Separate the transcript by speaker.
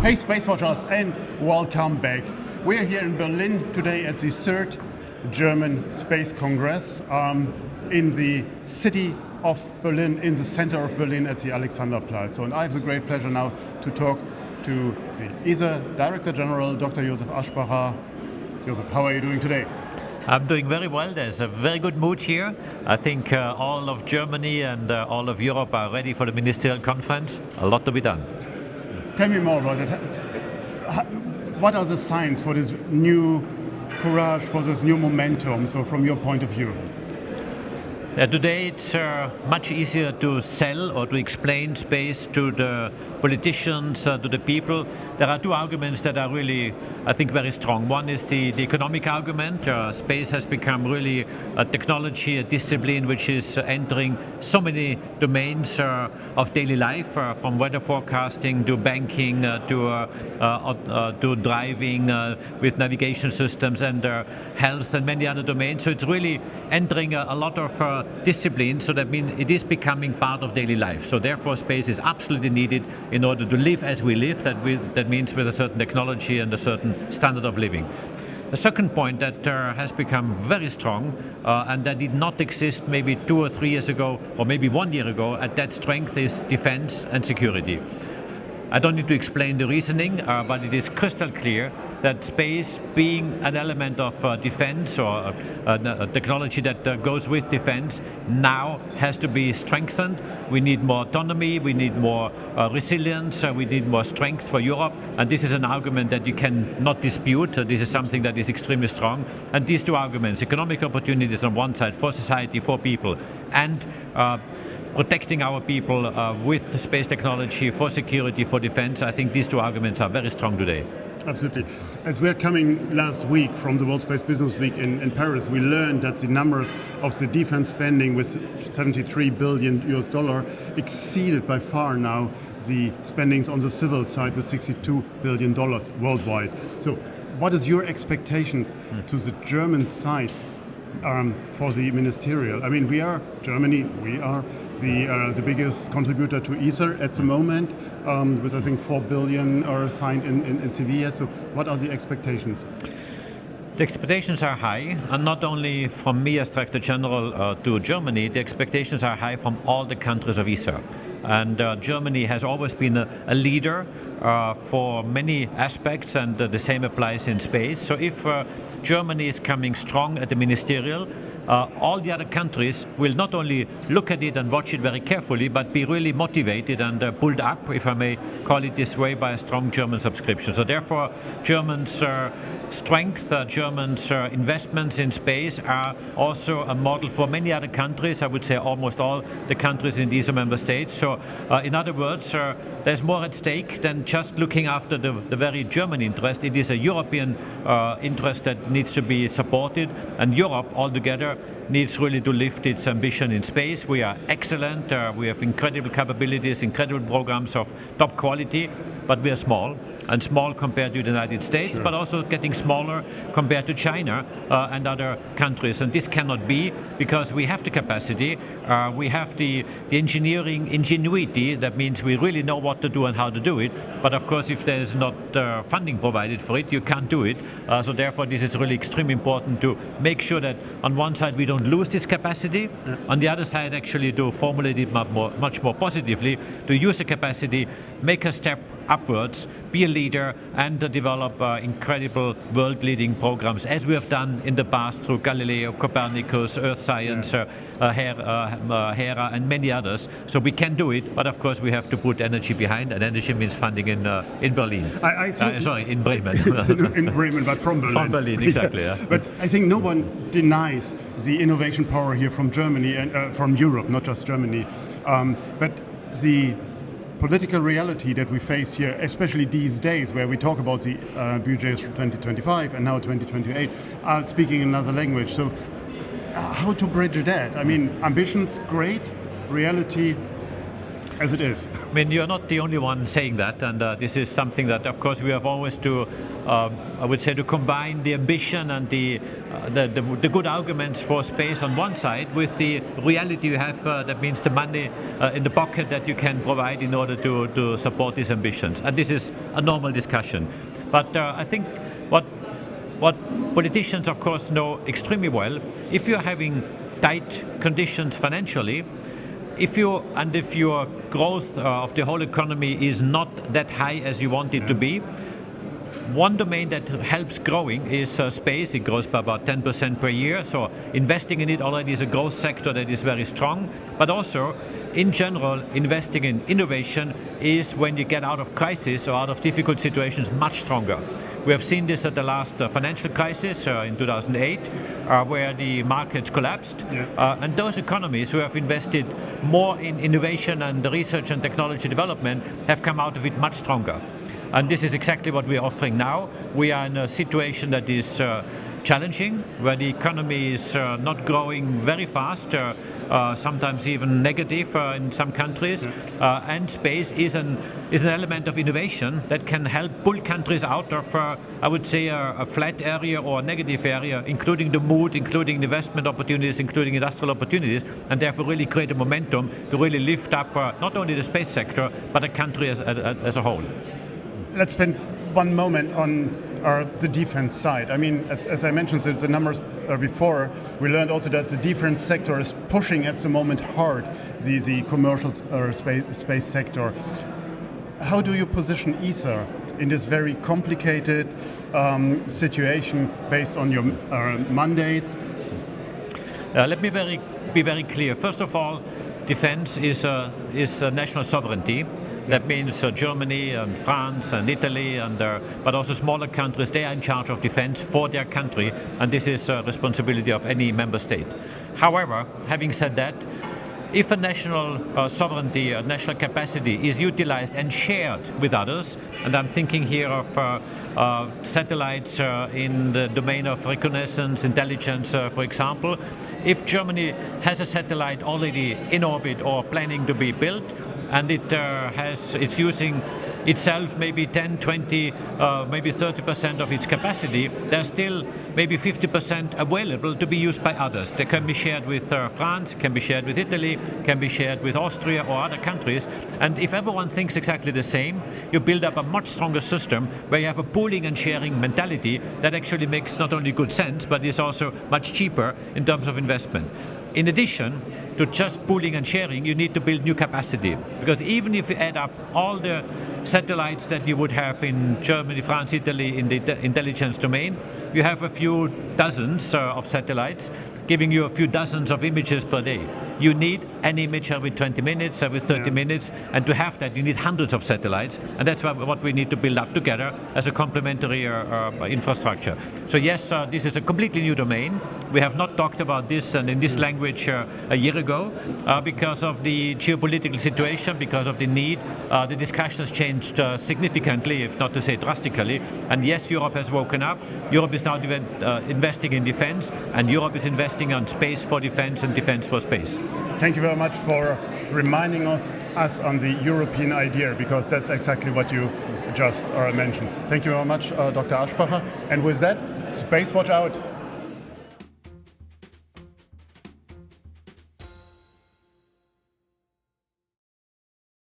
Speaker 1: Hey Space Watchers, and welcome back. We're here in Berlin today at the third German Space Congress in the city of Berlin, in the center of Berlin at the Alexanderplatz. So, and I have the great pleasure now to talk to the ESA Director General Dr. Josef Aschbacher. Josef, how are you doing today?
Speaker 2: I'm doing very well. There's a very good mood here. I think all of Germany and all of Europe are ready for the Ministerial Conference. A lot to be done.
Speaker 1: Tell me more about it. What are the signs for this new courage, for this new momentum, so from your point of view?
Speaker 2: Today it's much easier to sell or to explain space to the politicians, to the people. There are two arguments that are really, I think, very strong. One is the economic argument. Space has become really a technology, a discipline which is entering so many domains of daily life, from weather forecasting to banking to driving with navigation systems and health and many other domains. So it's really entering a lot of discipline, so that means it is becoming part of daily life. So therefore space is absolutely needed in order to live as we live, that means with a certain technology and a certain standard of living. The second point that has become very strong and that did not exist maybe 2 or 3 years ago or maybe 1 year ago, at that strength is defense and security. I don't need to explain the reasoning, but it is crystal clear that space, being an element of defense or a technology that goes with defense, now has to be strengthened. We need more autonomy, we need more resilience, we need more strength for Europe, and this is an argument that you cannot dispute. This is something that is extremely strong. And these two arguments, economic opportunities on one side for society, for people, and protecting our people with space technology for security, for defense, I think these two arguments are very strong today.
Speaker 1: Absolutely. As we're coming last week from the World Space Business Week in Paris, we learned that the numbers of the defense spending with $73 billion exceeded by far now the spendings on the civil side with $62 billion worldwide. So what is your expectations to the German side for the ministerial? I mean, Germany, we are the biggest contributor to ESA at the moment, with I think 4 billion are signed in Sevilla. So what are the expectations?
Speaker 2: The expectations are high, and not only from me as Director General to Germany, the expectations are high from all the countries of ESA. And Germany has always been a leader for many aspects, and the same applies in space. So if Germany is coming strong at the ministerial, all the other countries will not only look at it and watch it very carefully, but be really motivated and pulled up, if I may call it this way, by a strong German subscription. So therefore, Germans' strength, Germans' investments in space are also a model for many other countries, I would say almost all the countries in these member states. So in other words, there's more at stake than just looking after the very German interest. It is a European interest that needs to be supported, and Europe altogether needs really to lift its ambition in space. We are excellent, we have incredible capabilities, incredible programs of top quality, but we are small. And small compared to the United States, sure, but also getting smaller compared to China and other countries. And this cannot be, because we have the capacity, we have the engineering ingenuity. That means we really know what to do and how to do it. But of course, if there is not funding provided for it, you can't do it. So therefore, this is really extremely important to make sure that on one side we don't lose this capacity, on the other side actually to formulate it much more positively, to use the capacity, make a step upwards, be a leader, and develop incredible world-leading programs, as we have done in the past through Galileo, Copernicus, Earth Science, Hera, and many others. So we can do it, but of course we have to put energy behind, and energy means funding in Berlin. In Bremen.
Speaker 1: In Bremen, but from Berlin.
Speaker 2: From Berlin, exactly.
Speaker 1: Yeah. But I think no one denies the innovation power here from Germany and from Europe, not just Germany. But the political reality that we face here, especially these days where we talk about the budgets for 2025 and now 2028, are speaking another language. So how to bridge that? I mean, ambitions, great. Reality, as it is.
Speaker 2: I mean, you're not the only one saying that, and this is something that, of course, we have always to, I would say, to combine the ambition and the good arguments for space on one side with the reality you have, that means the money in the pocket that you can provide in order to support these ambitions. And this is a normal discussion. But I think what politicians, of course, know extremely well, if you're having tight conditions financially, if your growth of the whole economy is not that high as you want it to be, one domain that helps growing is space. It grows by about 10% per year, so investing in it already is a growth sector that is very strong. But also, in general, investing in innovation is, when you get out of crisis or out of difficult situations, much stronger. We have seen this at the last financial crisis in 2008, where the markets collapsed. And those economies who have invested more in innovation and research and technology development have come out of it much stronger. And this is exactly what we are offering now. We are in a situation that is challenging, where the economy is not growing very fast, sometimes even negative in some countries. And space is an element of innovation that can help pull countries out of, I would say, a flat area or a negative area, including the mood, including investment opportunities, including industrial opportunities, and therefore really create a momentum to really lift up not only the space sector, but the country as a whole.
Speaker 1: Let's spend one moment on the defense side. I mean, as I mentioned, the numbers before, we learned also that the defense sector is pushing at the moment hard the commercial space sector. How do you position ESA in this very complicated situation based on your mandates?
Speaker 2: Let me be very clear. First of all, defense is national sovereignty. That means Germany and France and Italy, but also smaller countries, they are in charge of defense for their country, and this is a responsibility of any member state. However, having said that, if a national sovereignty, a national capacity is utilized and shared with others, and I'm thinking here of satellites in the domain of reconnaissance, intelligence, for example, if Germany has a satellite already in orbit or planning to be built, and it's using itself maybe 10, 20, maybe 30% of its capacity, there's still maybe 50% available to be used by others. They can be shared with France, can be shared with Italy, can be shared with Austria or other countries. And if everyone thinks exactly the same, you build up a much stronger system where you have a pooling and sharing mentality that actually makes not only good sense, but is also much cheaper in terms of investment. In addition to just pooling and sharing, you need to build new capacity, because even if you add up all the satellites that you would have in Germany, France, Italy in the intelligence domain, you have a few dozens of satellites giving you a few dozens of images per day. You need an image every 20 minutes, every 30 minutes, and to have that you need hundreds of satellites, and that's what we need to build up together as a complementary infrastructure. So yes, this is a completely new domain. We have not talked about this and in this language a year ago because of the geopolitical situation, because of the need. The discussions changed significantly, if not to say drastically, and yes, Europe has woken up. Europe is now investing in defense, and Europe is investing on space for defense and defense for space.
Speaker 1: Thank you very much for reminding us on the European idea, because that's exactly what you just mentioned. Thank you very much, Dr. Aschbacher. And with that, Space Watch out.